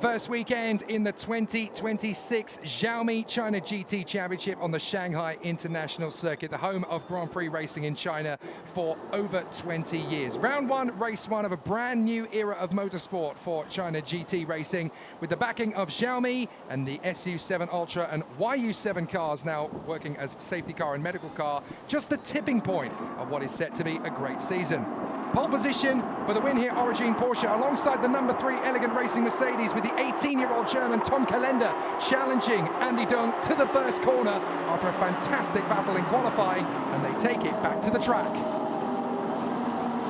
first weekend in the 2026 Xiaomi China GT Championship on the Shanghai International Circuit, the home of Grand Prix racing in China for over 20 years. Round one, race one of a brand new era of motorsport for China GT racing, with the backing of Xiaomi and the SU7 Ultra and YU7 cars now working as safety car and medical car, just the tipping point of what is set to be a great season. Pole position for the win here, Origin Porsche, alongside the number 3 elegant racing Mercedes, with the 18-year-old German Tom Kalender challenging Andy Dung to the first corner after a fantastic battle in qualifying, and they take it back to the track.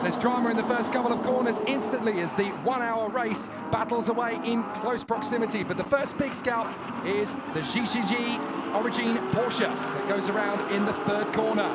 There's drama in the first couple of corners instantly as the 1-hour race battles away in close proximity, but the first big scalp is the GT3 Origin Porsche that goes around in the third corner.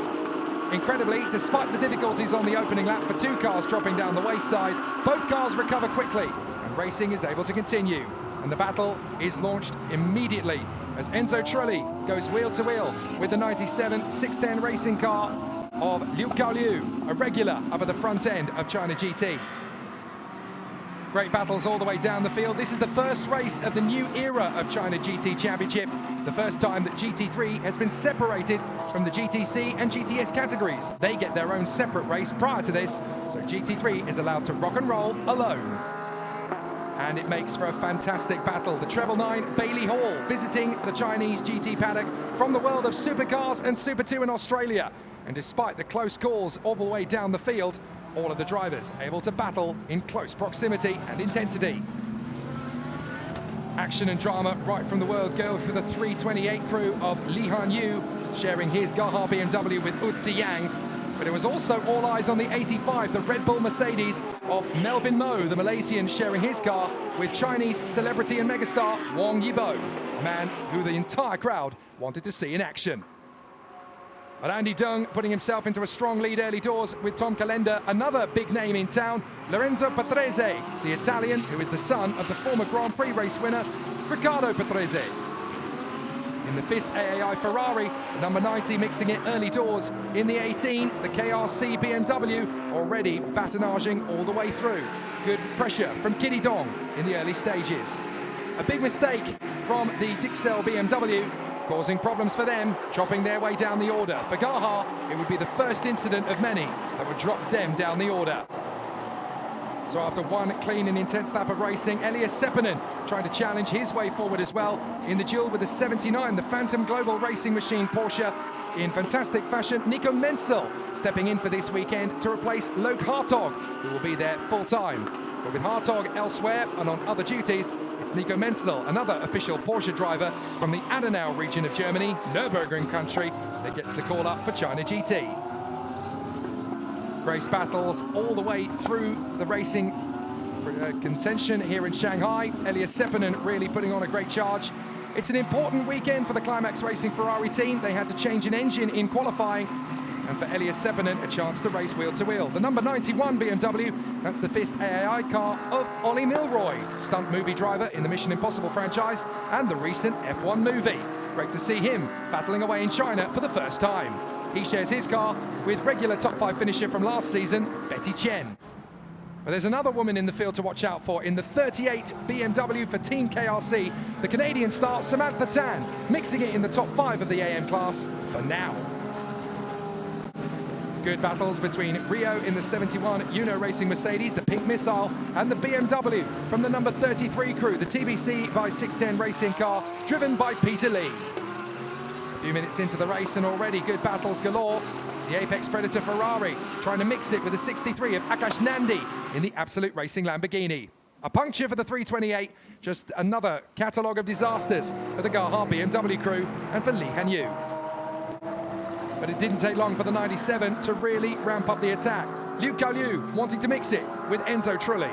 Incredibly, despite the difficulties on the opening lap for two cars dropping down the wayside, both cars recover quickly and racing is able to continue. And the battle is launched immediately as Enzo Trulli goes wheel to wheel with the 97 610 racing car of Liu Kaoliu, a regular up at the front end of China GT. Great battles all the way down the field. This is the first race of the new era of China GT Championship, the first time that GT3 has been separated from the GTC and GTS categories. They get their own separate race prior to this, so GT3 is allowed to rock and roll alone. And it makes for a fantastic battle. The treble 9 Bailey Hall visiting the Chinese GT paddock from the world of supercars and Super 2 in Australia. And despite the close calls all the way down the field, all of the drivers able to battle in close proximity and intensity. Action and drama right from the world go for the 328 crew of Li Hanyu, sharing his Gaha BMW with Uzi Yang. But it was also all eyes on the 85, the Red Bull Mercedes of Melvin Mo, the Malaysian, sharing his car with Chinese celebrity and megastar Wang Yibo, a man who the entire crowd wanted to see in action. But Andy Dung putting himself into a strong lead early doors with Tom Kalender, another big name in town, Lorenzo Patrese, the Italian who is the son of the former Grand Prix race winner, Riccardo Patrese. In the FIST AAI Ferrari, the number 90 mixing it early doors. In the 18, the KRC BMW already batonaging all the way through. Good pressure from Kitty Dong in the early stages. A big mistake from the Dixel BMW, causing problems for them, chopping their way down the order. For Gaha, it would be the first incident of many that would drop them down the order. So after one clean and intense lap of racing, Elias Seppänen trying to challenge his way forward as well in the duel with the 79, the Phantom Global Racing Machine Porsche. In fantastic fashion, Nico Menzel stepping in for this weekend to replace Loke Hartog, who will be there full-time. But with Hartog elsewhere and on other duties, it's Nico Menzel, another official Porsche driver from the Adenau region of Germany, Nürburgring country, that gets the call up for China GT. Race battles all the way through the racing contention here in Shanghai. Elias Seppänen really putting on a great charge. It's an important weekend for the Climax Racing Ferrari team. They had to change an engine in qualifying, and for Elias Seppänen, a chance to race wheel to wheel. The number 91 BMW, that's the FIST AAI car of Ollie Milroy, stunt movie driver in the Mission Impossible franchise and the recent F1 movie. Great to see him battling away in China for the first time. He shares his car with regular top 5 finisher from last season, Betty Chen. But there's another woman in the field to watch out for. In the 38 BMW for Team KRC, the Canadian star Samantha Tan, mixing it in the top 5 of the AM class for now. Good battles between Rio in the 71 Uno Racing Mercedes, the Pink Missile, and the BMW from the number 33 crew, the TBC by 610 racing car, driven by Peter Lee. A few minutes into the race and already good battles galore. The Apex Predator Ferrari trying to mix it with the 63 of Akash Nandi in the Absolute Racing Lamborghini. A puncture for the 328, just another catalogue of disasters for the Gaha BMW crew and for Li Hanyu. But it didn't take long for the 97 to really ramp up the attack. Liu Kaoliu wanting to mix it with Enzo Trulli.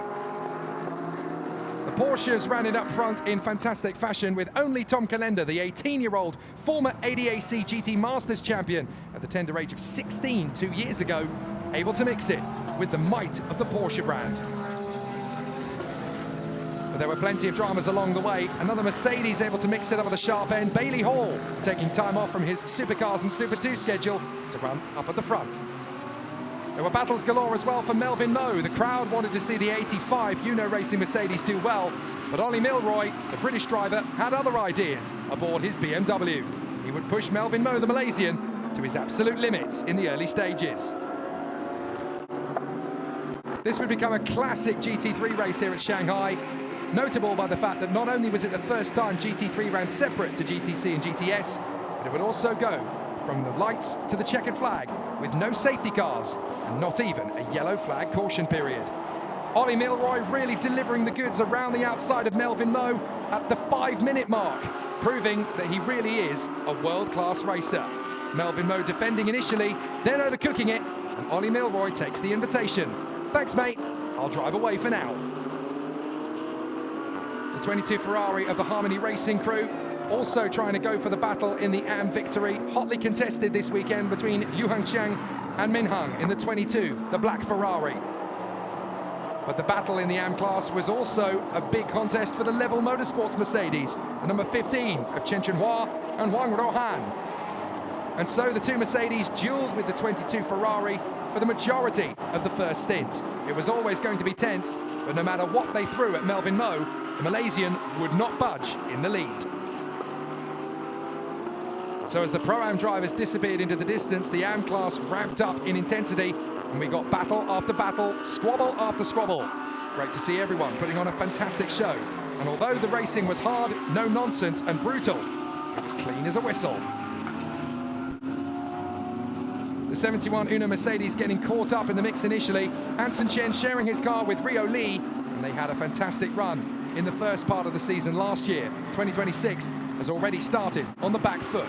The Porsches ran it up front in fantastic fashion with only Tom Kalender, the 18-year-old former ADAC GT Masters champion at the tender age of 16 2 years ago, able to mix it with the might of the Porsche brand. But there were plenty of dramas along the way. Another Mercedes able to mix it up at the sharp end. Bailey Hall taking time off from his Supercars and Super 2 schedule to run up at the front. There were battles galore as well for Melvin Mo. The crowd wanted to see the 85 Uno Racing Mercedes do well, But Ollie Milroy, the British driver, had other ideas aboard his BMW. He would push Melvin Moe, the Malaysian, to his absolute limits in the early stages. This would become a classic GT3 race here at Shanghai, notable by the fact that not only was it the first time GT3 ran separate to GTC and GTS, but it would also go from the lights to the checkered flag with no safety cars and not even a yellow flag caution period. Ollie Milroy really delivering the goods around the outside of Melvin Moe at the 5-minute mark, proving that he really is a world-class racer. Melvin Moe defending initially, then overcooking it, and Ollie Milroy takes the invitation. Thanks, mate. I'll drive away for now. The 22 Ferrari of the Harmony Racing crew also trying to go for the battle in the AM victory. Hotly contested this weekend between Liu Hangqiang and Min Heng in the 22, the black Ferrari. But the battle in the AM class was also a big contest for the Level Motorsports Mercedes, the number 15 of Chen Chenhua and Huang Rohan. And so the two Mercedes duelled with the 22 Ferrari for the majority of the first stint. It was always going to be tense, but no matter what they threw at Melvin Moe, the Malaysian would not budge in the lead. So as the Pro-Am drivers disappeared into the distance, the AM class ramped up in intensity, and we got battle after battle, squabble after squabble. Great to see everyone putting on a fantastic show. And although the racing was hard, no nonsense and brutal, it was clean as a whistle. The 71 Uno Mercedes getting caught up in the mix initially. Hansen Chen sharing his car with Rio Li, and they had a fantastic run in the first part of the season last year. 2026 has already started on the back foot.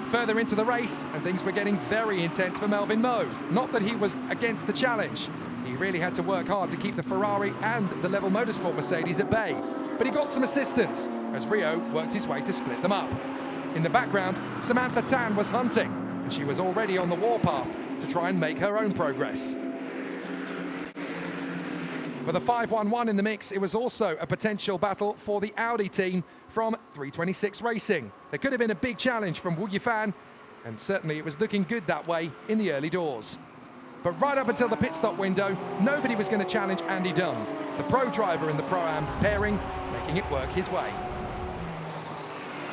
Further into the race, and things were getting very intense for Melvin Moe. Not that he was against the challenge. He really had to work hard to keep the Ferrari and the Level Motorsport Mercedes at bay. But he got some assistance as Rio worked his way to split them up. In the background, Samantha Tan was hunting, and she was already on the warpath to try and make her own progress. For the 511 in the mix, it was also a potential battle for the Audi team from 326 Racing. There could have been a big challenge from Wu Yifan, and certainly it was looking good that way in the early doors. But right up until the pit stop window, nobody was going to challenge Andy Dung, the pro driver in the Pro-Am pairing, making it work his way.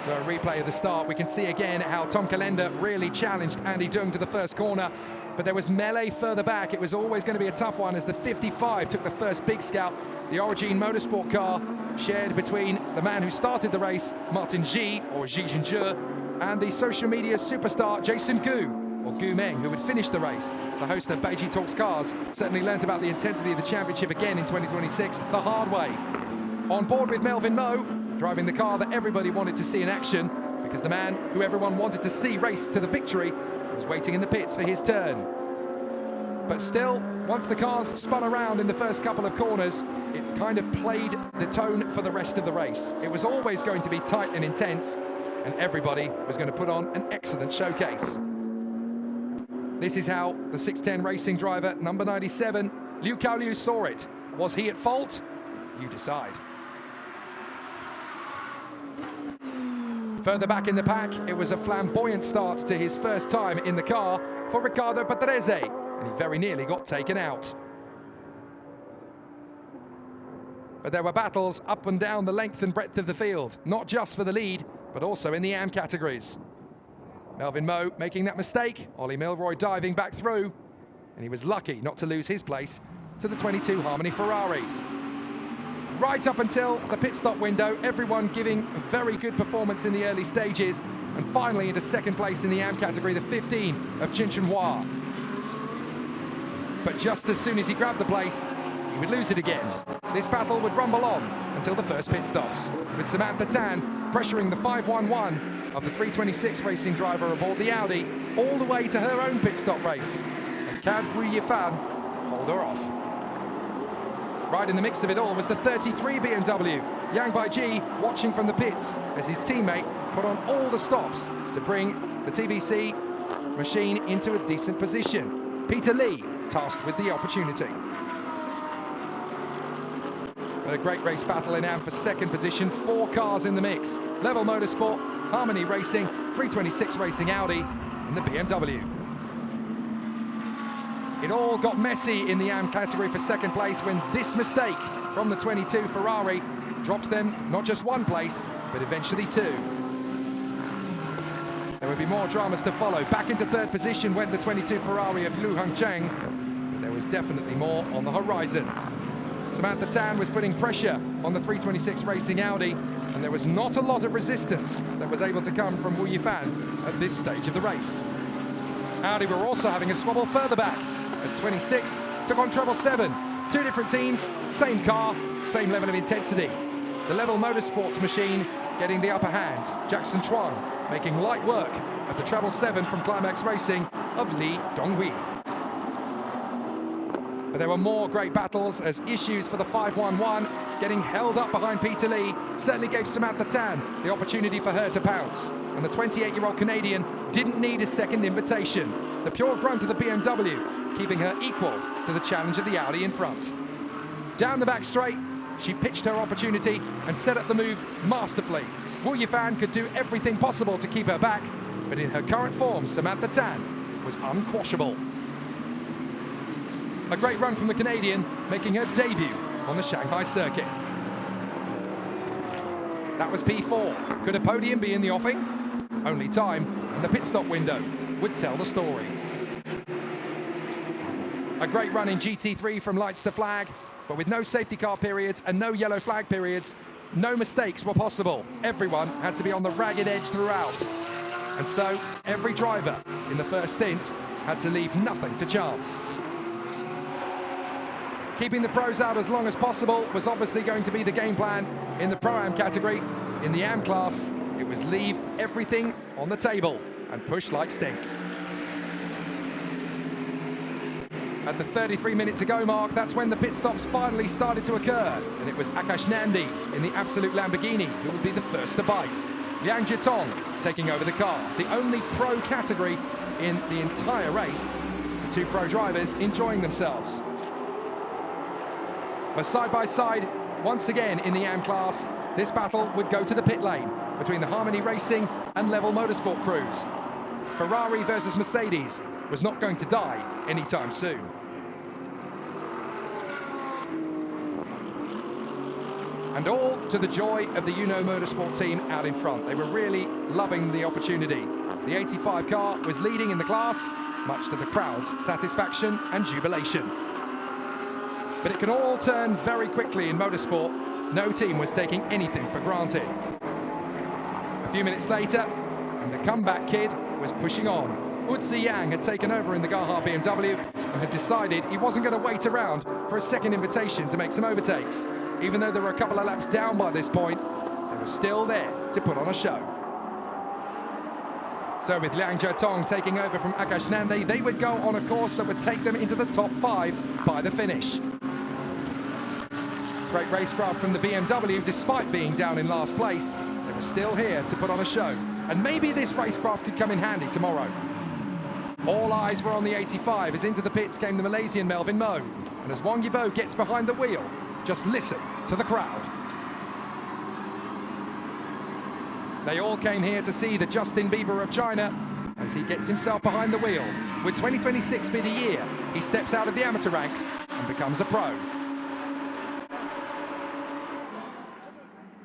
So a replay of the start, we can see again how Tom Kalender really challenged Andy Dung to the first corner. But there was melee further back. It was always going to be a tough one as the 55 took the first big scout. The Origin Motorsport car shared between the man who started the race, Martin Xi, or Xi Jinzhe, and the social media superstar Jason Gu, or Gu Meng, who would finish the race. The host of Beiji Talks Cars certainly learnt about the intensity of the championship again in 2026 the hard way. On board with Melvin Moe, driving the car that everybody wanted to see in action, because the man who everyone wanted to see race to the victory was waiting in the pits for his turn. But still, once the cars spun around in the first couple of corners, it kind of played the tone for the rest of the race. It was always going to be tight and intense, and everybody was going to put on an excellent showcase. This is how the 610 Racing driver, number 97, Liu Kaoliu, saw it. Was he at fault? You decide. Further back in the pack, it was a flamboyant start to his first time in the car for Riccardo Patrese, and he very nearly got taken out. But there were battles up and down the length and breadth of the field, not just for the lead, but also in the AM categories. Melvin Moe making that mistake, Ollie Milroy diving back through, and he was lucky not to lose his place to the 22 Harmony Ferrari. Right up until the pit stop window, everyone giving a very good performance in the early stages, and finally into second place in the AM category, the 15 of Chen Chenhua. But just as soon as he grabbed the place, he would lose it again. This battle would rumble on until the first pit stops, with Samantha Tan pressuring the 511 of the 326 Racing driver aboard the Audi all the way to her own pit stop race. And can Wu Yifan hold her off? Right in the mix of it all was the 33 BMW. Yang Baiji watching from the pits as his teammate put on all the stops to bring the TBC machine into a decent position. Peter Lee tasked with the opportunity. But a great race battle in AM for second position. 4 cars in the mix. Level Motorsport, Harmony Racing, 326 Racing Audi, and the BMW. It all got messy in the AM category for second place when this mistake from the 22 Ferrari dropped them not just one place, but eventually two. There would be more dramas to follow. Back into third position went the 22 Ferrari of Lu Hongcheng, but there was definitely more on the horizon. Samantha Tan was putting pressure on the 326 Racing Audi, and there was not a lot of resistance that was able to come from Wu Yifan at this stage of the race. Audi were also having a squabble further back as 26 took on treble 7. Two different teams, same car, same level of intensity. The Level Motorsports machine getting the upper hand. Jackson Chuang making light work of the treble 7 from Climax Racing of Li Donghui. But there were more great battles as issues for the 511 getting held up behind Peter Lee certainly gave Samantha Tan the opportunity for her to pounce. And the 28-year-old Canadian didn't need a second invitation. The pure grunt of the BMW keeping her equal to the challenge of the Audi in front. Down the back straight, she pitched her opportunity and set up the move masterfully. Wu Yifan could do everything possible to keep her back, but in her current form, Samantha Tan was unquashable. A great run from the Canadian, making her debut on the Shanghai circuit. That was P4. Could a podium be in the offing? Only time and the pit stop window would tell the story. A great run in GT3 from lights to flag, but with no safety car periods and no yellow flag periods, no mistakes were possible. Everyone had to be on the ragged edge throughout. And so every driver in the first stint had to leave nothing to chance. Keeping the pros out as long as possible was obviously going to be the game plan in the Pro-Am category. In the Am class, it was leave everything on the table and push like stink. At the 33-minute to go mark, that's when the pit stops finally started to occur, and it was Akash Nandi in the absolute Lamborghini who would be the first to bite. Liang Jietong taking over the car, the only pro category in the entire race. The two pro drivers enjoying themselves. But side by side, once again in the Am class, this battle would go to the pit lane between the Harmony Racing and Level Motorsport crews. Ferrari versus Mercedes was not going to die anytime soon. And all to the joy of the Uno Motorsport team out in front. They were really loving the opportunity. The 85 car was leading in the class, much to the crowd's satisfaction and jubilation. But it can all turn very quickly in motorsport. No team was taking anything for granted. A few minutes later, and the comeback kid was pushing on. Uzi Yang had taken over in the Gaha BMW and had decided he wasn't going to wait around for a second invitation to make some overtakes. Even though they were a couple of laps down by this point, they were still there to put on a show. So with Liang Jietong taking over from Akash Nandi, they would go on a course that would take them into the top 5 by the finish. Great racecraft from the BMW, despite being down in last place, they were still here to put on a show. And maybe this racecraft could come in handy tomorrow. All eyes were on the 85 as into the pits came the Malaysian Melvin Moe. And as Wang Yibo gets behind the wheel, just listen to the crowd. They all came here to see the Justin Bieber of China as he gets himself behind the wheel. Would 2026 be the year he steps out of the amateur ranks and becomes a pro?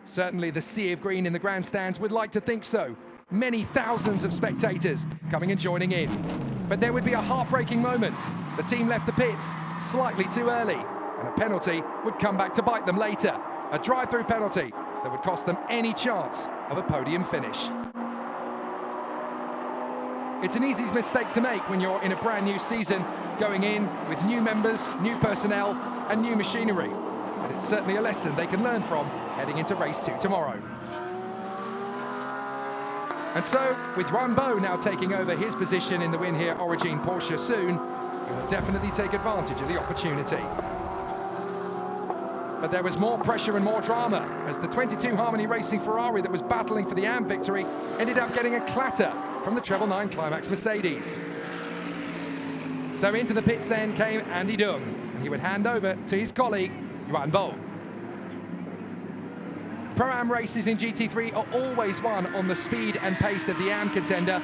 Certainly the sea of green in the grandstands would like to think so. Many thousands of spectators coming and joining in. But there would be a heartbreaking moment. The team left the pits slightly too early, and a penalty would come back to bite them later. A drive-through penalty that would cost them any chance of a podium finish. It's an easy mistake to make when you're in a brand new season, going in with new members, new personnel, and new machinery. But it's certainly a lesson they can learn from heading into race 2 tomorrow. And so, with Ran Bo now taking over his position in the win here, Origin Porsche soon, he will definitely take advantage of the opportunity. But there was more pressure and more drama as the 22 Harmony Racing Ferrari that was battling for the Am victory ended up getting a clatter from the treble 9 Climax Mercedes. So into the pits then came Andy Dung, and he would hand over to his colleague, Ran Bo. Pro-Am races in GT3 are always won on the speed and pace of the Am contender,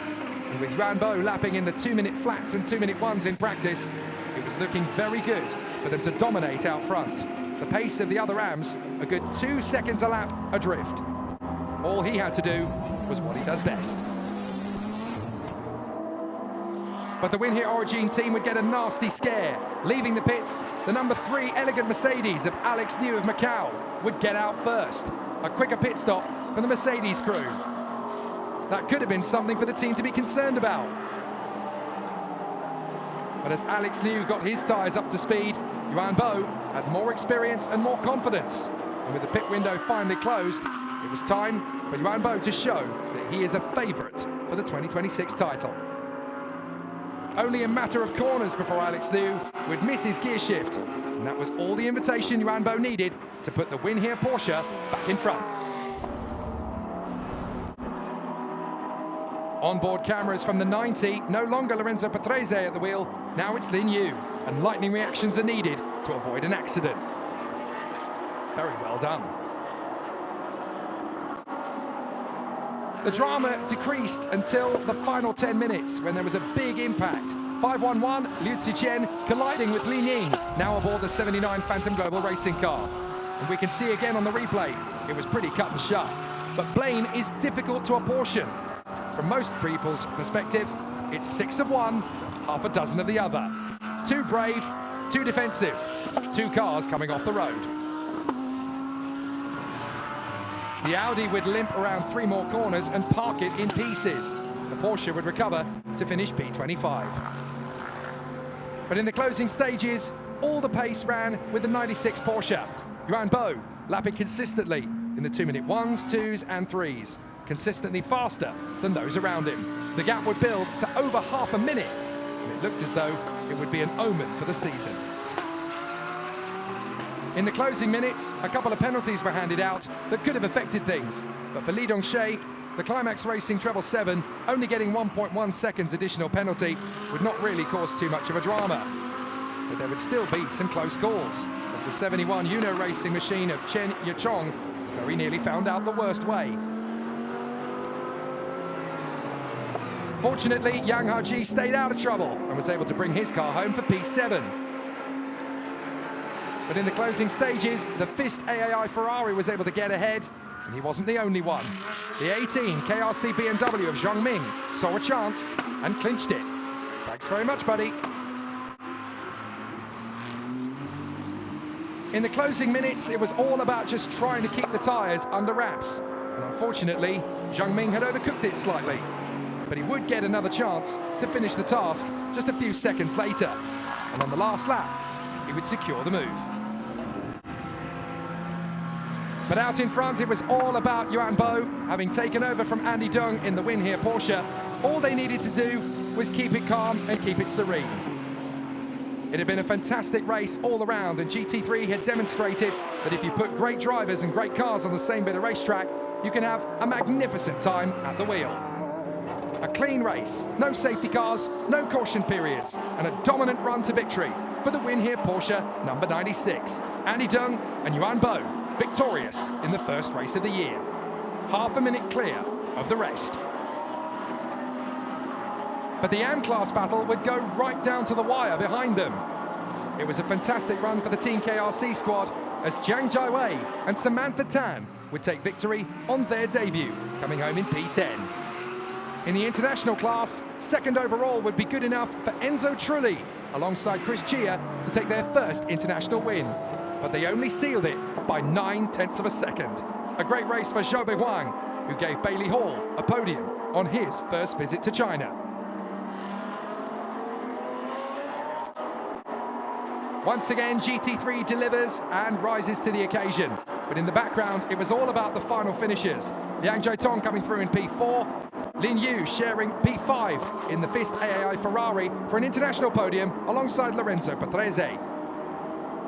and with Ran Bo lapping in the 2-minute flats and 2-minute ones in practice, it was looking very good for them to dominate out front. the pace of the other Rams a good 2 seconds a lap adrift. All he had to do was what he does best. But the Win Here Origin team would get a nasty scare. Leaving the pits, the number 3 elegant Mercedes of Alex Liu of Macau would get out first. A quicker pit stop from the Mercedes crew. That could have been something for the team to be concerned about. But as Alex Liu got his tyres up to speed, Yuan Bo had more experience and more confidence. And with the pit window finally closed, it was time for Yuan Bo to show that he is a favourite for the 2026 title. Only a matter of corners before Alex Liu would miss his gear shift. And that was all the invitation Yuan Bo needed to put the Win Here Porsche back in front. Onboard cameras from the 90, no longer Lorenzo Patrese at the wheel, now it's Lin Yu, and lightning reactions are needed to avoid an accident. Very well done. The drama decreased until the final 10 minutes when there was a big impact. 511, Liu Ziqian colliding with Li Ning, now aboard the 79 Phantom Global racing car. And we can see again on the replay, it was pretty cut and shut. But Blaine is difficult to apportion. From most people's perspective, it's 6 of one, half a dozen of the other. Too brave, too defensive, 2 cars coming off the road. The Audi would limp around 3 more corners and park it in pieces. The Porsche would recover to finish P25. But in the closing stages, all the pace ran with the 96 Porsche. Yuan Bo lapping consistently in the 2-minute 1s, 2s and 3s, consistently faster than those around him. The gap would build to over half a minute, and it looked as though it would be an omen for the season. In the closing minutes, a couple of penalties were handed out that could have affected things, but for Li Dongxie, the Climax Racing Treble 7, only getting 1.1 seconds additional penalty would not really cause too much of a drama. But there would still be some close calls, as the 71 Uno Racing machine of Chen Yichong very nearly found out the worst way. Fortunately, Yang Haji stayed out of trouble and was able to bring his car home for P7. But in the closing stages, the FIST AAI Ferrari was able to get ahead, and he wasn't the only one. The 18 KRC BMW of Zhang Ming saw a chance and clinched it. Thanks very much, buddy. In the closing minutes, it was all about just trying to keep the tyres under wraps. And unfortunately, Zhang Ming had overcooked it slightly. But he would get another chance to finish the task just a few seconds later. And on the last lap, he would secure the move. But out in front, it was all about Yuan Bo, having taken over from Andy Dung in the Win Here Porsche. All they needed to do was keep it calm and keep it serene. It had been a fantastic race all around, and GT3 had demonstrated that if you put great drivers and great cars on the same bit of racetrack, you can have a magnificent time at the wheel. A clean race, no safety cars, no caution periods, and a dominant run to victory for the Win Here Porsche number 96. Andy Dung and Yuan Bo victorious in the first race of the year. Half a minute clear of the rest. But the AM-class battle would go right down to the wire behind them. It was a fantastic run for the Team KRC squad as Jiang Jiawei and Samantha Tan would take victory on their debut, coming home in P10. In the international class, second overall would be good enough for Enzo Trulli alongside Chris Chia to take their first international win. But they only sealed it by 9/10 of a second. A great race for Zhou Beihuang, who gave Bailey Hall a podium on his first visit to China. Once again, GT3 delivers and rises to the occasion. But in the background, it was all about the final finishers. Liang Jiatong coming through in P4, Lin Yu sharing P5 in the FIST AAI Ferrari for an international podium alongside Lorenzo Patrese.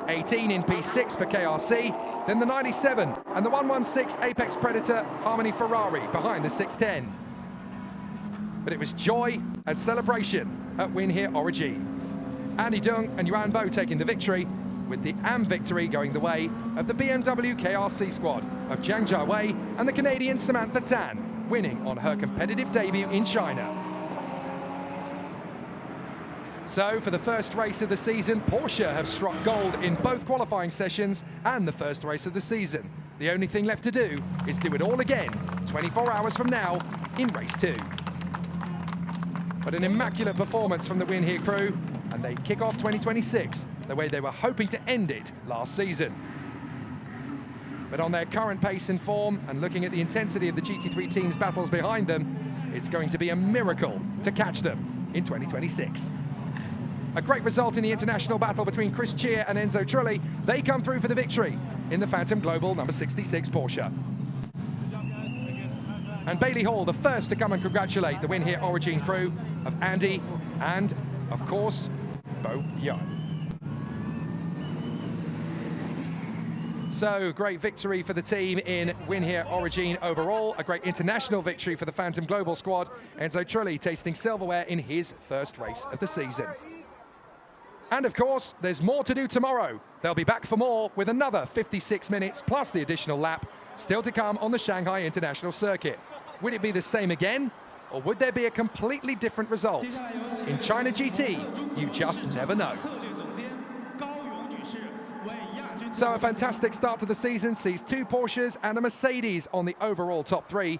18 in P6 for KRC, then the 97 and the 116 Apex Predator Harmony Ferrari behind the 610. But it was joy and celebration at Win Here Origin. Andy Dung and Yuan Bo taking the victory, with the AM victory going the way of the BMW KRC squad of Jiang Jiawei and the Canadian Samantha Tan, winning on her competitive debut in China. So for the first race of the season, Porsche have struck gold in both qualifying sessions and the first race of the season. The only thing left to do is do it all again 24 hours from now in race 2. But an immaculate performance from the Win Here crew, and they kick off 2026 the way they were hoping to end it last season. But on their current pace and form, and looking at the intensity of the GT3 team's battles behind them, it's going to be a miracle to catch them in 2026. A great result in the international battle between Chris Cheer and Enzo Trulli. They come through for the victory in the Phantom Global number 66 Porsche. And Bailey Hall, the first to come and congratulate the Win Here Origin crew of Andy and, of course, Bo Yan. So, great victory for the team in Win Here Origin overall. A great international victory for the Phantom Global squad. Enzo Trulli tasting silverware in his first race of the season. And of course, there's more to do tomorrow. They'll be back for more with another 56 minutes plus the additional lap still to come on the Shanghai International Circuit. Would it be the same again, or would there be a completely different result? In China GT, you just never know. So a fantastic start to the season sees 2 Porsches and a Mercedes on the overall top 3.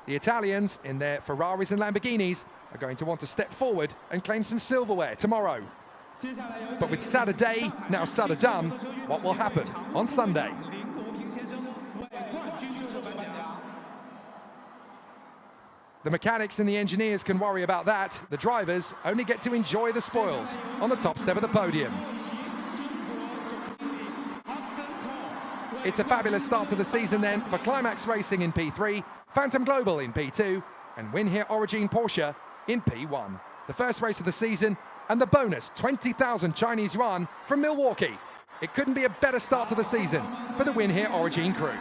The Italians, in their Ferraris and Lamborghinis, are going to want to step forward and claim some silverware tomorrow. But with Saturday now done, what will happen on Sunday? The mechanics and the engineers can worry about that. The drivers only get to enjoy the spoils on the top step of the podium. It's a fabulous start to the season then for Climax Racing in P3, Phantom Global in P2, and Win Here Origin Porsche in P1. The first race of the season, and the bonus 20,000 Chinese yuan from Milwaukee. It couldn't be a better start to the season for the Win Here Origin crew.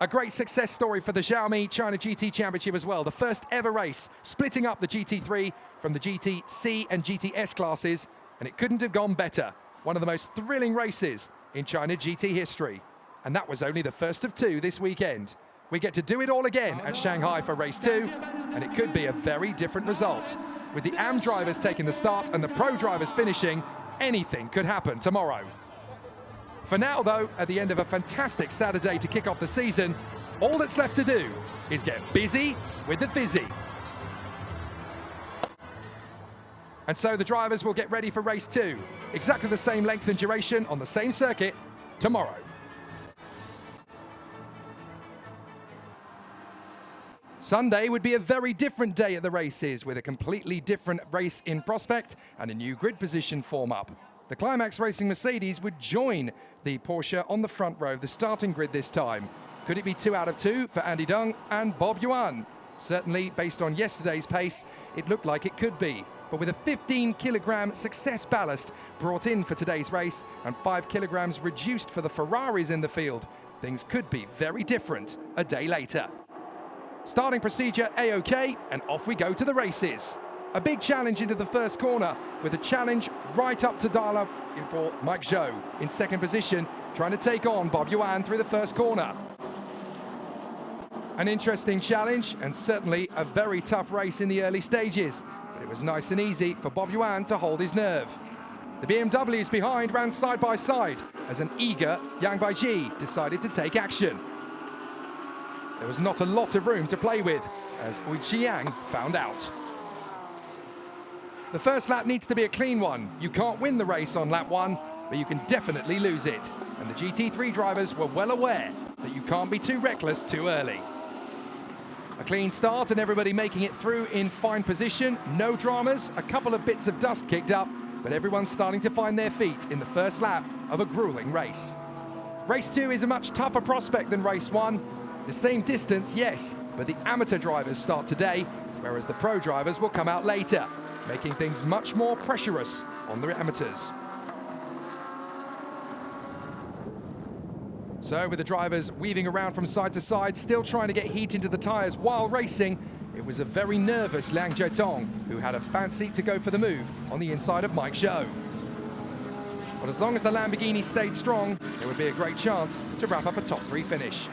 A great success story for the Xiaomi China GT Championship as well. The first ever race splitting up the GT3 from the GTC and GTS classes, and it couldn't have gone better. One of the most thrilling races in China GT history. And that was only the first of 2 this weekend. We get to do it all again at Shanghai for race 2, and it could be a very different result. With the AM drivers taking the start and the pro drivers finishing, anything could happen tomorrow. For now though, at the end of a fantastic Saturday to kick off the season, all that's left to do is get busy with the fizzy. And so the drivers will get ready for race 2. Exactly the same length and duration on the same circuit tomorrow. Sunday would be a very different day at the races, with a completely different race in prospect and a new grid position form up. The Climax Racing Mercedes would join the Porsche on the front row of the starting grid this time. Could it be 2 out of 2 for Andy Deng and Bob Yuan? Certainly, based on yesterday's pace, it looked like it could be. But with a 15-kilogram success ballast brought in for today's race and 5 kilograms reduced for the Ferraris in the field, things could be very different a day later. Starting procedure A-OK, and off we go to the races. A big challenge into the first corner, with a challenge right up to dial up for Mike Zhou in second position, trying to take on Bob Yuan through the first corner. An interesting challenge, and certainly a very tough race in the early stages, but it was nice and easy for Bob Yuan to hold his nerve. The BMWs behind ran side by side as an eager Yang Baiji decided to take action. There was not a lot of room to play with, as Ui Qiang found out. The first lap needs to be a clean one. You can't win the race on lap 1, but you can definitely lose it. And the GT3 drivers were well aware that you can't be too reckless too early. A clean start and everybody making it through in fine position. No dramas, a couple of bits of dust kicked up, but everyone's starting to find their feet in the first lap of a grueling race. Race 2 is a much tougher prospect than race 1. The same distance, yes, but the amateur drivers start today, whereas the pro drivers will come out later, making things much more pressurous on the amateurs. So with the drivers weaving around from side to side, still trying to get heat into the tyres while racing, it was a very nervous Liang Jietong who had a fancy to go for the move on the inside of Mike Zhou. But as long as the Lamborghini stayed strong, there would be a great chance to wrap up a top 3 finish.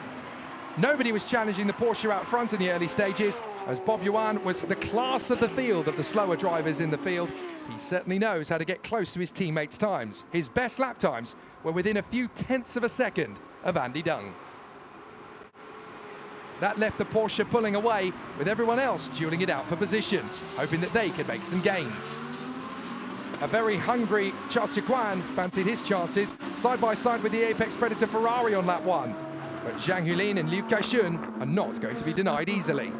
Nobody was challenging the Porsche out front in the early stages, as Bob Yuan was the class of the field of the slower drivers in the field. He certainly knows how to get close to his teammates' times. His best lap times were within a few tenths of a second of Andy Dung. That left the Porsche pulling away, with everyone else dueling it out for position, hoping that they could make some gains. A very hungry Charles Leclerc fancied his chances, side by side with the apex predator Ferrari on lap 1. But Zhang Hulin and Liu Kaixun are not going to be denied easily.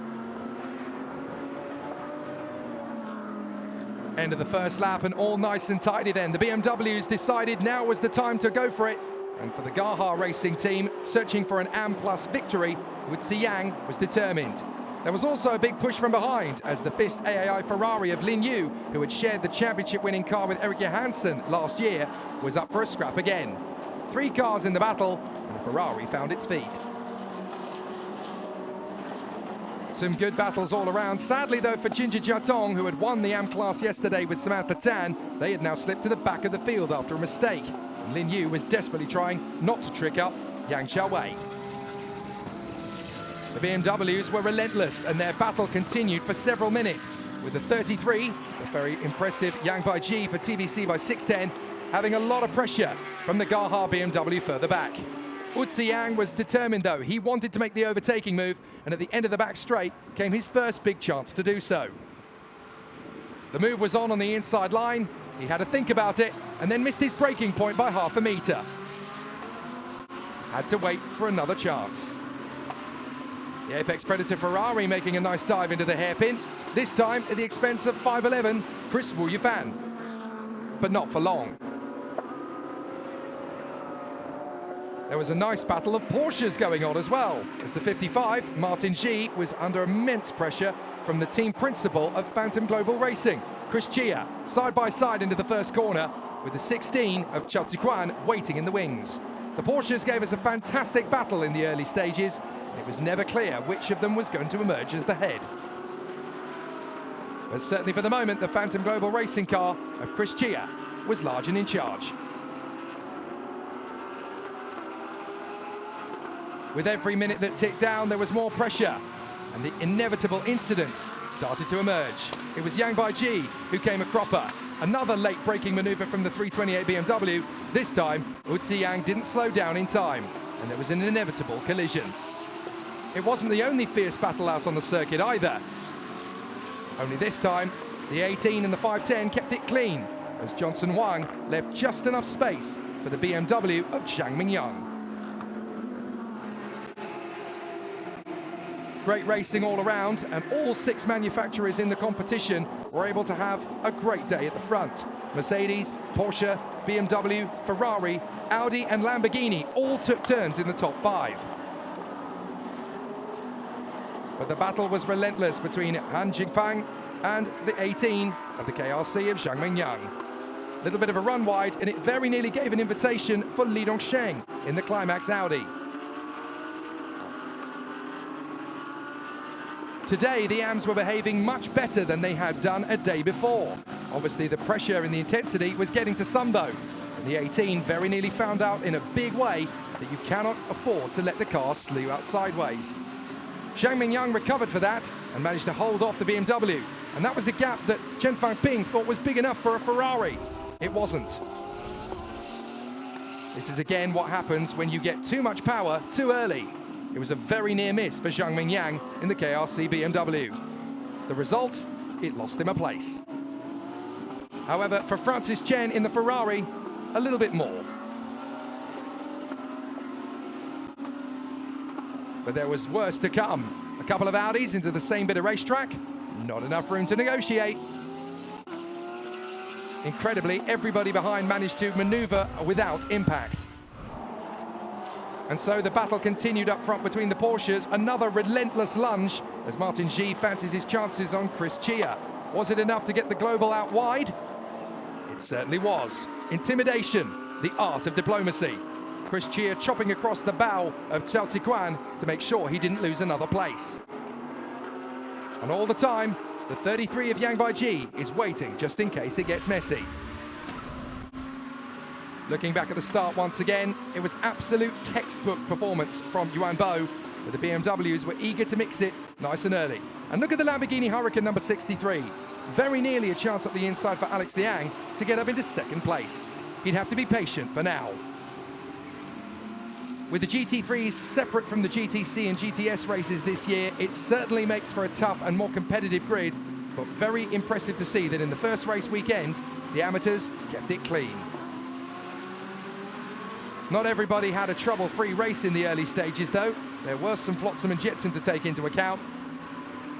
End of the first lap, and all nice and tidy then. The BMWs decided now was the time to go for it. And for the Gaha Racing team, searching for an AM Plus victory, Wu Ziyang was determined. There was also a big push from behind, as the fifth AAI Ferrari of Lin Yu, who had shared the championship-winning car with Eric Johansson last year, was up for a scrap again. 3 cars in the battle, and the Ferrari found its feet. Some good battles all around. Sadly, though, for Jinji Jiatong, who had won the AM class yesterday with Samantha Tan, they had now slipped to the back of the field after a mistake. And Lin Yu was desperately trying not to trick up Yang Xiaowei. The BMWs were relentless, and their battle continued for several minutes, with the 33, the very impressive Yang Baiji for TBC by 6:10, having a lot of pressure from the Gaha BMW further back. Wu Ziyang was determined though. He wanted to make the overtaking move, and at the end of the back straight came his first big chance to do so. The move was on the inside line. He had to think about it, and then missed his braking point by half a metre. Had to wait for another chance. The apex predator Ferrari making a nice dive into the hairpin, this time at the expense of 5'11", Chris Wu Yifan. But not for long. There was a nice battle of Porsches going on as well, as the 55, Martin G, was under immense pressure from the team principal of Phantom Global Racing, Chris Chia, side by side into the first corner, with the 16 of Chao Ziguan waiting in the wings. The Porsches gave us a fantastic battle in the early stages, and it was never clear which of them was going to emerge as the head. But certainly for the moment, the Phantom Global Racing car of Chris Chia was large and in charge. With every minute that ticked down, there was more pressure, and the inevitable incident started to emerge. It was Yang Baiji who came a cropper. Another late braking maneuver from the 328 BMW. This time, Wu Ziyang didn't slow down in time, and there was an inevitable collision. It wasn't the only fierce battle out on the circuit either. Only this time, the 18 and the 510 kept it clean, as Johnson Wang left just enough space for the BMW of Zhang Mingyang. Great racing all around, and all 6 manufacturers in the competition were able to have a great day at the front. Mercedes, Porsche, BMW, Ferrari, Audi and Lamborghini all took turns in the top 5. But the battle was relentless between Han Jingfang and the 18 of the KRC of Zhang Mingyang. A little bit of a run wide, and it very nearly gave an invitation for Li Dongsheng in the climax Audi. Today, the AMs were behaving much better than they had done a day before. Obviously, the pressure and the intensity was getting to some though. And the 18 very nearly found out in a big way that you cannot afford to let the car slew out sideways. Zhang Mingyang recovered for that and managed to hold off the BMW. And that was a gap that Chen Fangping thought was big enough for a Ferrari. It wasn't. This is again what happens when you get too much power too early. It was a very near miss for Zhang Mingyang in the KRC BMW. The result, it lost him a place. However, for Francis Chen in the Ferrari, a little bit more. But there was worse to come. A couple of Audis into the same bit of racetrack, not enough room to negotiate. Incredibly, everybody behind managed to maneuver without impact. And so the battle continued up front between the Porsches. Another relentless lunge as Martin G fancies his chances on Chris Chia. Was it enough to get the global out wide? It certainly was. Intimidation, the art of diplomacy. Chris Chia chopping across the bow of Chao Ziguan to make sure he didn't lose another place. And all the time, the 33 of Yang Baiji is waiting just in case it gets messy. Looking back at the start once again, it was absolute textbook performance from Yuan Bo, but the BMWs were eager to mix it nice and early. And look at the Lamborghini Huracan number 63. Very nearly a chance up the inside for Alex Liang to get up into second place. He'd have to be patient for now. With the GT3s separate from the GTC and GTS races this year, it certainly makes for a tough and more competitive grid, but very impressive to see that in the first race weekend, the amateurs kept it clean. Not everybody had a trouble-free race in the early stages though. There were some flotsam and jetsam to take into account,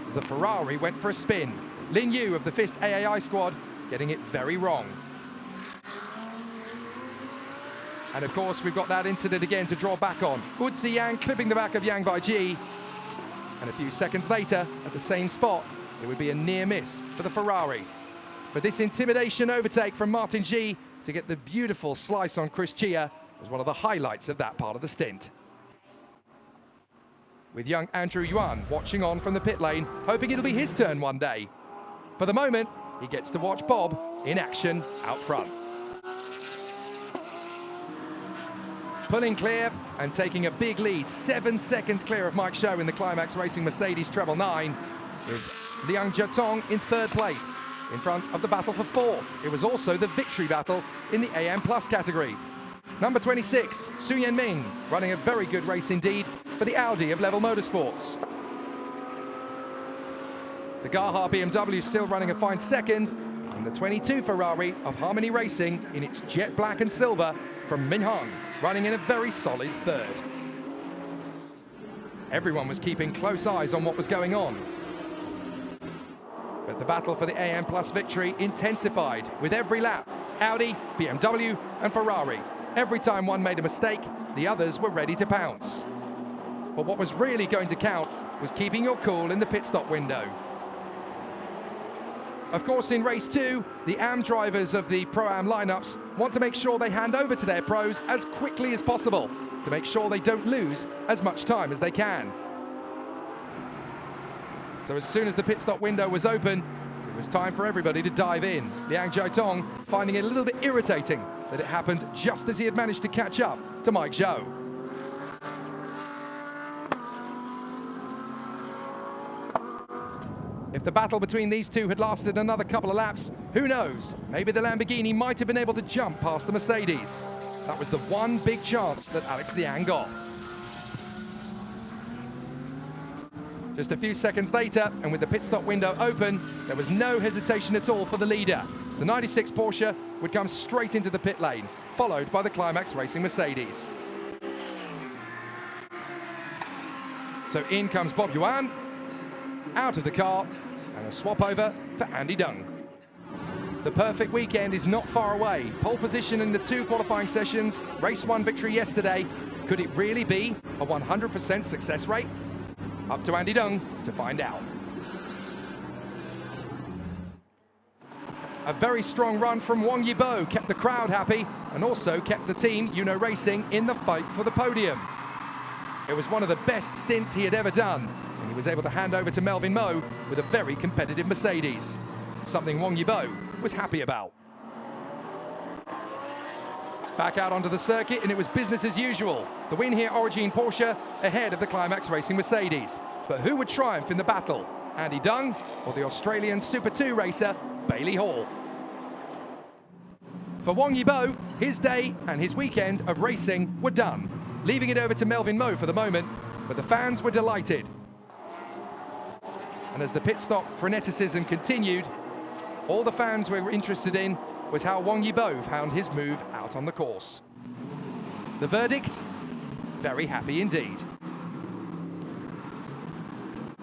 as the Ferrari went for a spin. Lin Yu of the FIST AAI squad getting it very wrong. And of course, we've got that incident again to draw back on. Uzi Yang clipping the back of Yang Baiji. And a few seconds later, at the same spot, it would be a near miss for the Ferrari. But this intimidation overtake from Martin G to get the beautiful slice on Chris Chia was one of the highlights of that part of the stint. With young Andrew Yuan watching on from the pit lane, hoping it'll be his turn one day. For the moment, he gets to watch Bob in action out front. Pulling clear and taking a big lead, 7 seconds clear of Mike Zhou in the Climax Racing Mercedes Treble 9, with Liang Jiatong in third place, in front of the battle for fourth. It was also the victory battle in the AM Plus category. Number 26, Su Yanming, running a very good race indeed for the Audi of Level Motorsports. The Gaha BMW still running a fine second, and the 22 Ferrari of Harmony Racing in its jet black and silver from Minhang, running in a very solid third. Everyone was keeping close eyes on what was going on. But the battle for the AM Plus victory intensified with every lap. Audi, BMW and Ferrari. Every time one made a mistake, the others were ready to pounce. But what was really going to count was keeping your cool in the pit stop window. Of course, in race 2, the AM drivers of the Pro-Am lineups want to make sure they hand over to their pros as quickly as possible to make sure they don't lose as much time as they can. So as soon as the pit stop window was open, it was time for everybody to dive in. Liang Jiatong finding it a little bit irritating that it happened just as he had managed to catch up to Mike Zhou. If the battle between these two had lasted another couple of laps, who knows? Maybe the Lamborghini might have been able to jump past the Mercedes. That was the one big chance that Alex Liang got. Just a few seconds later, and with the pit stop window open, there was no hesitation at all for the leader. The 96 Porsche would come straight into the pit lane, followed by the Climax Racing Mercedes. So in comes Bob Yuan, out of the car, and a swap over for Andy Dung. The perfect weekend is not far away. Pole position in the 2 qualifying sessions, race 1 victory yesterday. Could it really be a 100% success rate? Up to Andy Dung to find out. A very strong run from Wang Yibo kept the crowd happy and also kept the team, Uno Racing, in the fight for the podium. It was one of the best stints he had ever done, and he was able to hand over to Melvin Moe with a very competitive Mercedes, something Wang Yibo was happy about. Back out onto the circuit, and it was business as usual. The win here, Origin Porsche, ahead of the Climax Racing Mercedes. But who would triumph in the battle? Andy Dung or the Australian Super 2 racer, Bailey Hall? For Wang Yibo, his day and his weekend of racing were done, leaving it over to Melvin Moe for the moment, but the fans were delighted. And as the pit stop freneticism continued, all the fans were interested in was how Wang Yibo found his move out on the course. The verdict? Very happy indeed.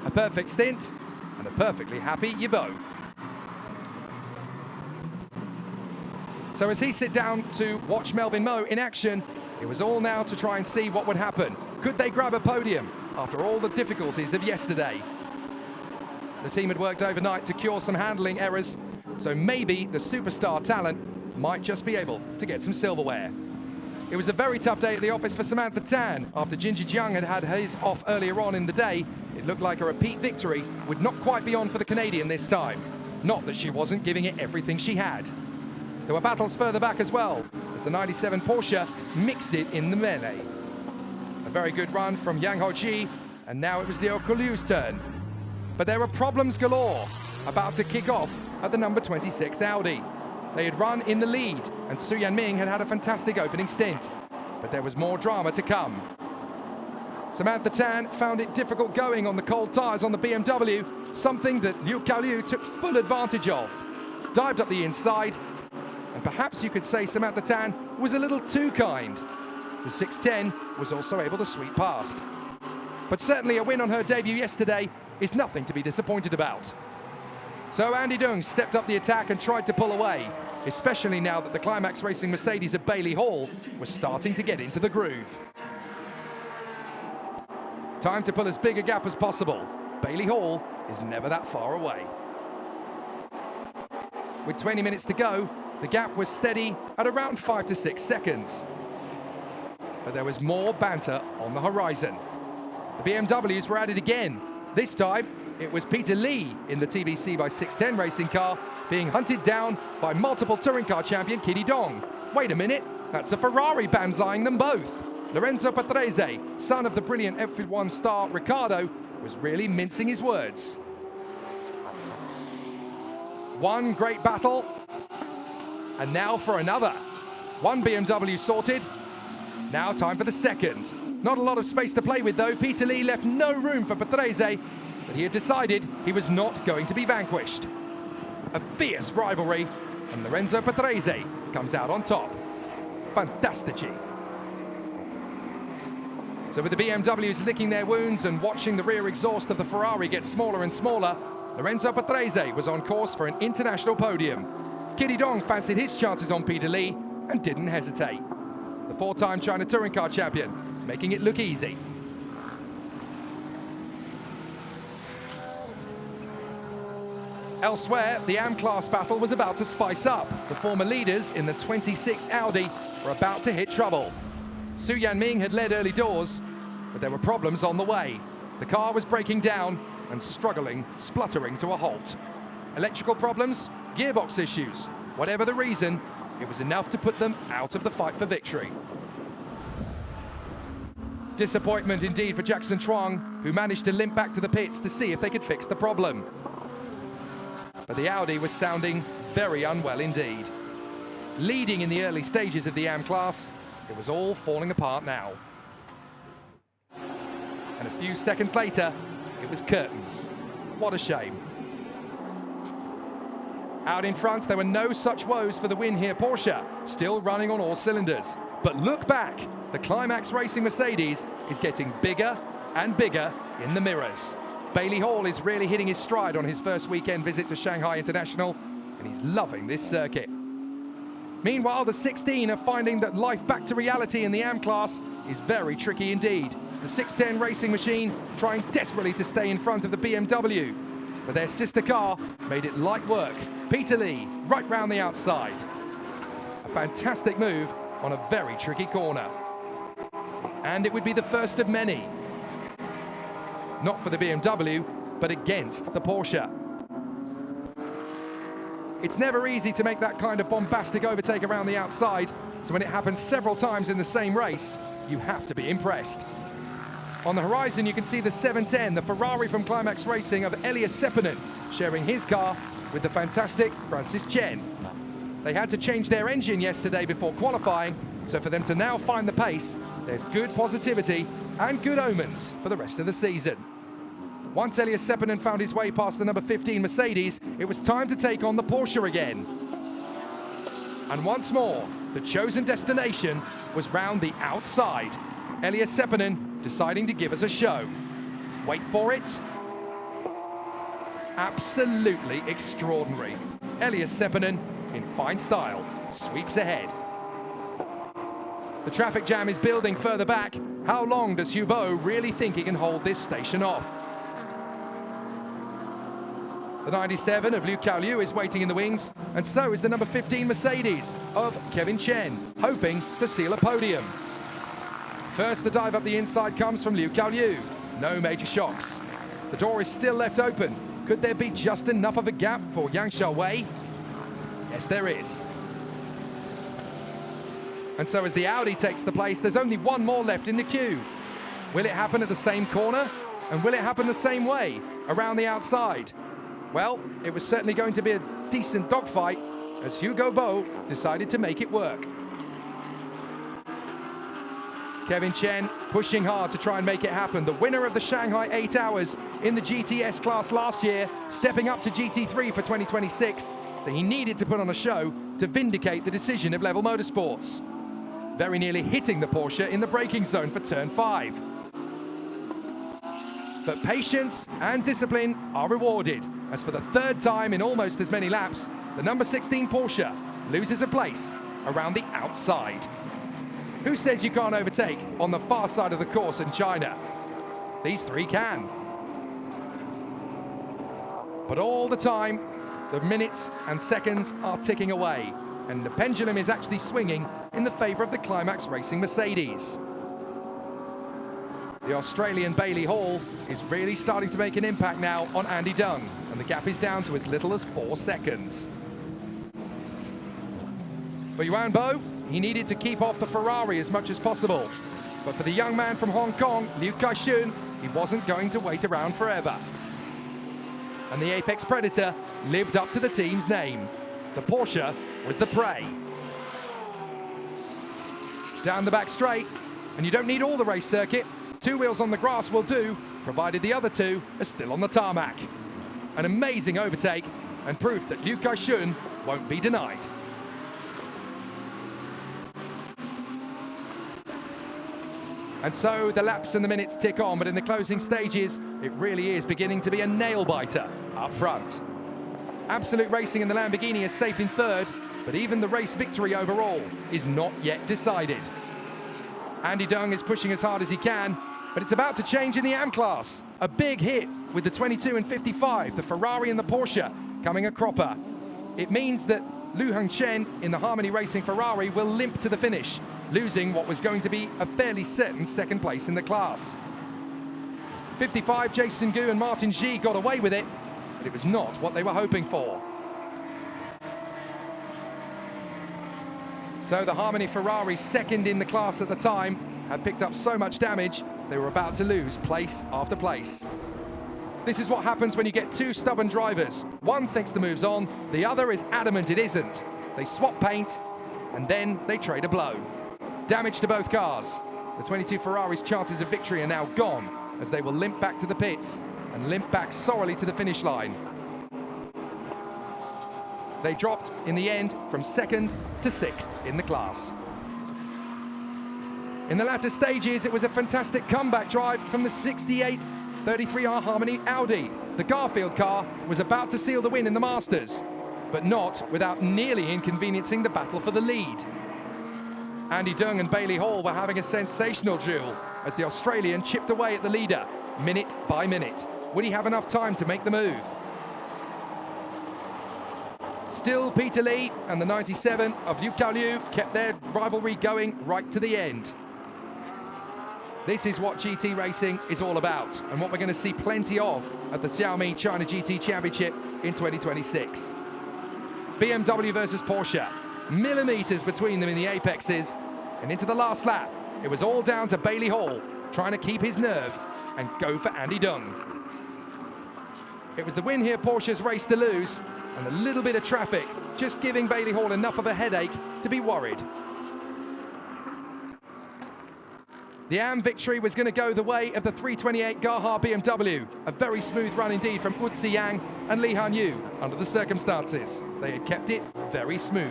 A perfect stint and a perfectly happy Yibo. So as he sit down to watch Melvin Moe in action, it was all now to try and see what would happen. Could they grab a podium after all the difficulties of yesterday? The team had worked overnight to cure some handling errors, so maybe the superstar talent might just be able to get some silverware. It was a very tough day at the office for Samantha Tan. After Jinji Jiang had had his off earlier on in the day, it looked like a repeat victory would not quite be on for the Canadian this time. Not that she wasn't giving it everything she had. There were battles further back as well, as the 97 Porsche mixed it in the melee. A very good run from Yang Hoji, And now it was Liu Kaliu's turn. But there were problems galore about to kick off at the number 26 Audi. They had run in the lead, and Su Yanming had had a fantastic opening stint. But there was more drama to come. Samantha Tan found it difficult going on the cold tyres on the BMW, something that Liu Kaliu took full advantage of. Dived up the inside, and perhaps you could say Samantha Tan was a little too kind. The 610 was also able to sweep past. But certainly a win on her debut yesterday is nothing to be disappointed about. So Andy Dung stepped up the attack and tried to pull away, especially now that the Climax Racing Mercedes of Bailey Hall was starting to get into the groove. Time to pull as big a gap as possible. Bailey Hall is never that far away. With 20 minutes to go, the gap was steady at around 5 to 6 seconds. But there was more banter on the horizon. The BMWs were at it again. This time, it was Peter Lee in the TBC by 610 racing car being hunted down by multiple touring car champion Kitty Dong. Wait a minute, that's a Ferrari banzaiing them both. Lorenzo Patrese, son of the brilliant F1 star Ricciardo, was really mincing his words. One great battle, and now for another. One BMW sorted, now time for the second. Not a lot of space to play with though. Peter Lee left no room for Patrese, but he had decided he was not going to be vanquished. A fierce rivalry, and Lorenzo Patrese comes out on top. Fantastici. So with the BMWs licking their wounds and watching the rear exhaust of the Ferrari get smaller and smaller, Lorenzo Patrese was on course for an international podium. Kitty Dong fancied his chances on Peter Lee and didn't hesitate. The four-time China Touring Car champion, making it look easy. Elsewhere, the AM-class battle was about to spice up. The former leaders in the 26 Audi were about to hit trouble. Su Yanming had led early doors, but there were problems on the way. The car was breaking down and struggling, spluttering to a halt. Electrical problems, gearbox issues, whatever the reason, it was enough to put them out of the fight for victory. Disappointment indeed for Jackson Chuang, who managed to limp back to the pits to see if they could fix the problem. But the Audi was sounding very unwell indeed. Leading in the early stages of the AM class, it was all falling apart now. And a few seconds later, it was curtains. What a shame. Out in front, there were no such woes for the win here. Porsche still running on all cylinders. But look back, the Climax Racing Mercedes is getting bigger and bigger in the mirrors. Bailey Hall is really hitting his stride on his first weekend visit to Shanghai International, and he's loving this circuit. Meanwhile, the 16 are finding that life back to reality in the AM class is very tricky indeed. The 610 racing machine trying desperately to stay in front of the BMW, but their sister car made it light work. Peter Lee, right round the outside. A fantastic move on a very tricky corner. And it would be the first of many. Not for the BMW, but against the Porsche. It's never easy to make that kind of bombastic overtake around the outside, so when it happens several times in the same race, you have to be impressed. On the horizon, you can see the 710, the Ferrari from Climax Racing of Elias Seppänen, sharing his car with the fantastic Francis Chen. They had to change their engine yesterday before qualifying, so for them to now find the pace, there's good positivity and good omens for the rest of the season. Once Elias Seppänen found his way past the number 15 Mercedes, it was time to take on the Porsche again. And once more, the chosen destination was round the outside. Elias Seppänen deciding to give us a show. Wait for it. Absolutely extraordinary. Elias Seppänen, in fine style, sweeps ahead. The traffic jam is building further back. How long does Hubo really think he can hold this station off? The 97 of Liu Kaoliu is waiting in the wings, and so is the number 15 Mercedes of Kevin Chen, hoping to seal a podium. First, the dive up the inside comes from Liu Kaoliu. No major shocks. The door is still left open. Could there be just enough of a gap for Yang Xiaowei? Yes, there is. And so as the Audi takes the place, there's only one more left in the queue. Will it happen at the same corner? And will it happen the same way, around the outside? Well, it was certainly going to be a decent dogfight as Hugo Bo decided to make it work. Kevin Chen pushing hard to try and make it happen. The winner of the Shanghai 8 Hours in the GTS class last year, stepping up to GT3 for 2026. So he needed to put on a show to vindicate the decision of Level Motorsports. Very nearly hitting the Porsche in the braking zone for turn 5. But patience and discipline are rewarded, as for the third time in almost as many laps, the number 16 Porsche loses a place around the outside. Who says you can't overtake on the far side of the course in China? These three can. But all the time, the minutes and seconds are ticking away, and the pendulum is actually swinging in the favor of the Climax Racing Mercedes. The Australian Bailey Hall is really starting to make an impact now on Andy Dung, and the gap is down to as little as 4 seconds. For Yuan Bo, he needed to keep off the Ferrari as much as possible. But for the young man from Hong Kong, Liu Kaixun, he wasn't going to wait around forever. And the Apex Predator lived up to the team's name. The Porsche was the prey. Down the back straight, and you don't need all the race circuit. 2 wheels on the grass will do, provided the other 2 are still on the tarmac. An amazing overtake, and proof that Liu Kaixun won't be denied. And so the laps and the minutes tick on, but in the closing stages, it really is beginning to be a nail-biter up front. Absolute Racing in the Lamborghini is safe in 3rd, but even the race victory overall is not yet decided. Andy Dung is pushing as hard as he can, but it's about to change in the AM class. A big hit with the 22 and 55, the Ferrari and the Porsche coming a cropper. It means that Lu Hengchen in the Harmony Racing Ferrari will limp to the finish, losing what was going to be a fairly certain second place in the class. 55, Jason Gu and Martin Xi got away with it, but it was not what they were hoping for. So the Harmony Ferrari, second in the class at the time, had picked up so much damage, they were about to lose place after place. This is what happens when you get 2 stubborn drivers. One thinks the move's on, the other is adamant it isn't. They swap paint, and then they trade a blow. Damage to both cars. The 22 Ferrari's chances of victory are now gone, as they will limp back to the pits and limp back sorely to the finish line. They dropped, in the end, from 2nd to 6th in the class. In the latter stages, it was a fantastic comeback drive from the 68 33R Harmony Audi. The Garfield car was about to seal the win in the Masters, but not without nearly inconveniencing the battle for the lead. Andy Dung and Bailey Hall were having a sensational duel as the Australian chipped away at the leader, minute by minute. Would he have enough time to make the move? Still, Peter Lee and the 97 of Liu Kaoliu kept their rivalry going right to the end. This is what GT racing is all about, and what we're going to see plenty of at the Xiaomi China GT Championship in 2026. BMW versus Porsche, millimeters between them in the apexes, and into the last lap, it was all down to Bailey Hall trying to keep his nerve and go for Andy Dung. It was the Win Here Porsche's race to lose, and a little bit of traffic just giving Bailey Hall enough of a headache to be worried. The AM victory was going to go the way of the 328 Gaha BMW. A very smooth run indeed from Utsi Yang and Li Hanyu under the circumstances. They had kept it very smooth.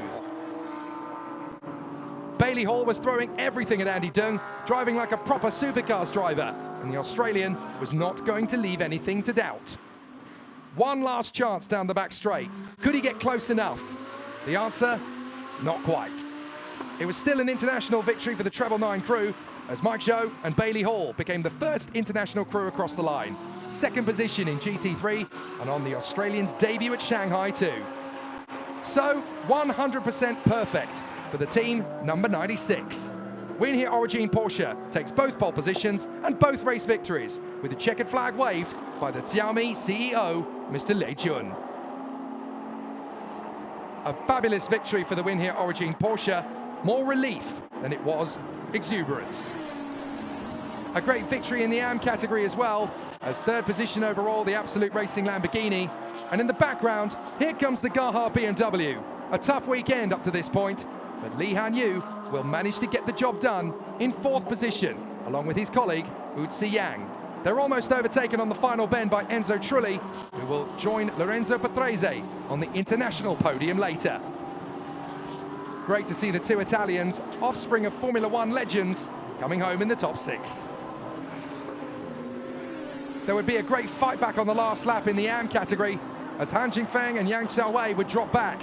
Bailey Hall was throwing everything at Andy Dung, driving like a proper supercars driver, and the Australian was not going to leave anything to doubt. One last chance down the back straight. Could he get close enough? The answer, not quite. It was still an international victory for the Treble 9 crew, as Mike Zhou and Bailey Hall became the first international crew across the line. Second position in GT3 and on the Australians' debut at Shanghai too. So 100% perfect for the team number 96. Win Here Origin Porsche takes both pole positions and both race victories, with the checkered flag waved by the Xiaomi CEO, Mr. Lei Jun. A fabulous victory for the Win Here Origin Porsche, more relief than it was exuberance. A great victory in the AM category as well, as third position overall, the Absolute Racing Lamborghini. And in the background, here comes the Gaha BMW. A tough weekend up to this point, but Li Han-yu will manage to get the job done in fourth position, along with his colleague, Utsi Yang. They're almost overtaken on the final bend by Enzo Trulli, who will join Lorenzo Patrese on the international podium later. Great to see the two Italians, offspring of Formula One legends, coming home in the top six. There would be a great fight back on the last lap in the AM category, as Han Jingfeng and Yang Xiaowei would drop back.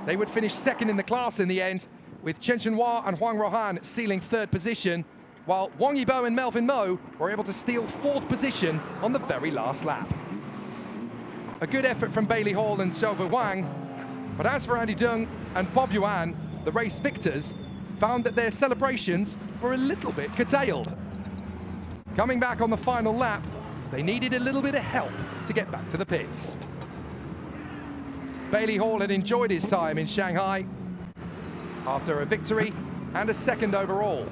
They would finish second in the class in the end, with Chen Chenhua and Huang Rohan sealing third position, while Wang Yibo and Melvin Mo were able to steal fourth position on the very last lap. A good effort from Bailey Hall and Xiaobo Wang, but as for Andy Deng and Bob Yuan, the race victors, found that their celebrations were a little bit curtailed. Coming back on the final lap, they needed a little bit of help to get back to the pits. Bailey Hall had enjoyed his time in Shanghai after a victory and a second overall.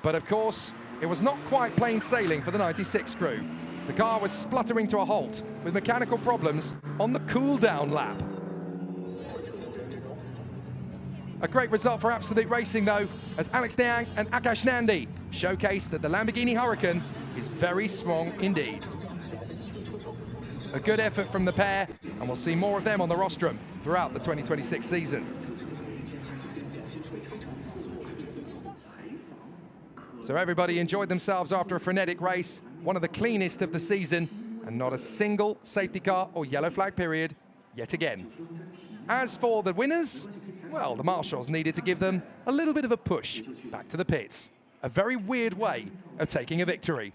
But of course, it was not quite plain sailing for the 96 crew. The car was spluttering to a halt with mechanical problems on the cool-down lap. A great result for Absolute Racing though, as Alex Niang and Akash Nandi showcased that the Lamborghini Huracan is very strong indeed. A good effort from the pair, and we'll see more of them on the rostrum throughout the 2026 season. So everybody enjoyed themselves after a frenetic race, one of the cleanest of the season, and not a single safety car or yellow flag period yet again. As for the winners, well, the marshals needed to give them a little bit of a push back to the pits. A very weird way of taking a victory.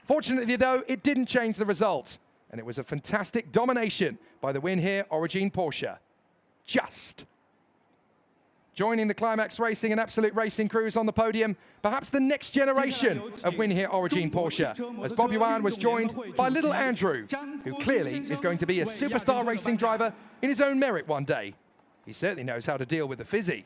Fortunately though, it didn't change the result, and it was a fantastic domination by the Win Here Origin Porsche. Joining the Climax Racing and Absolute Racing crews on the podium, perhaps the next generation of Win Here Origin Porsche, as Bob Yuan was joined by little Andrew, who clearly is going to be a superstar racing driver in his own merit one day. He certainly knows how to deal with the fizzy.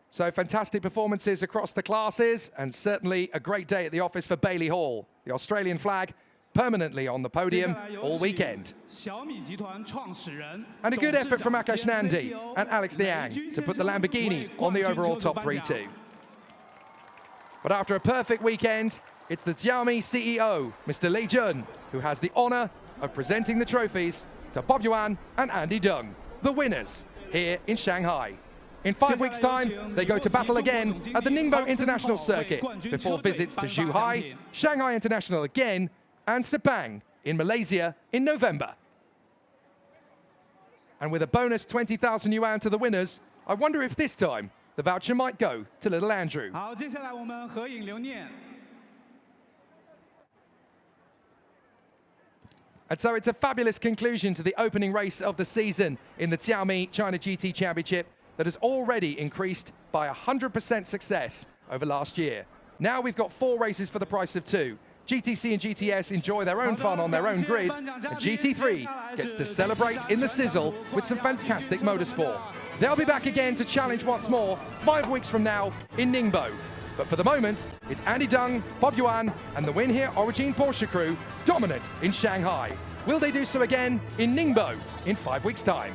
So fantastic performances across the classes, and certainly a great day at the office for Bailey Hall, the Australian flag permanently on the podium all weekend. And a good effort from Akash Nandi and Alex Niang to put the Lamborghini on the overall top 3 too. But after a perfect weekend, it's the Xiaomi CEO, Mr. Li Jun, who has the honor of presenting the trophies to Bob Yuan and Andy Deng, the winners here in Shanghai. In 5 weeks' time, they go to battle again at the Ningbo International Circuit before visits to Zhuhai, Shanghai International again, and Sepang in Malaysia in November. And with a bonus 20,000 yuan to the winners, I wonder if this time the voucher might go to little Andrew. And so it's a fabulous conclusion to the opening race of the season in the Xiaomi China GT Championship that has already increased by 100% success over last year. Now we've got 4 races for the price of 2. GTC and GTS enjoy their own fun on their own grid, and GT3 gets to celebrate in the sizzle with some fantastic motorsport. They'll be back again to challenge once more 5 weeks from now in Ningbo. But for the moment, it's Andy Deng, Bob Yuan, and the Win Here Origin Porsche crew dominant in Shanghai. Will they do so again in Ningbo in 5 weeks' time?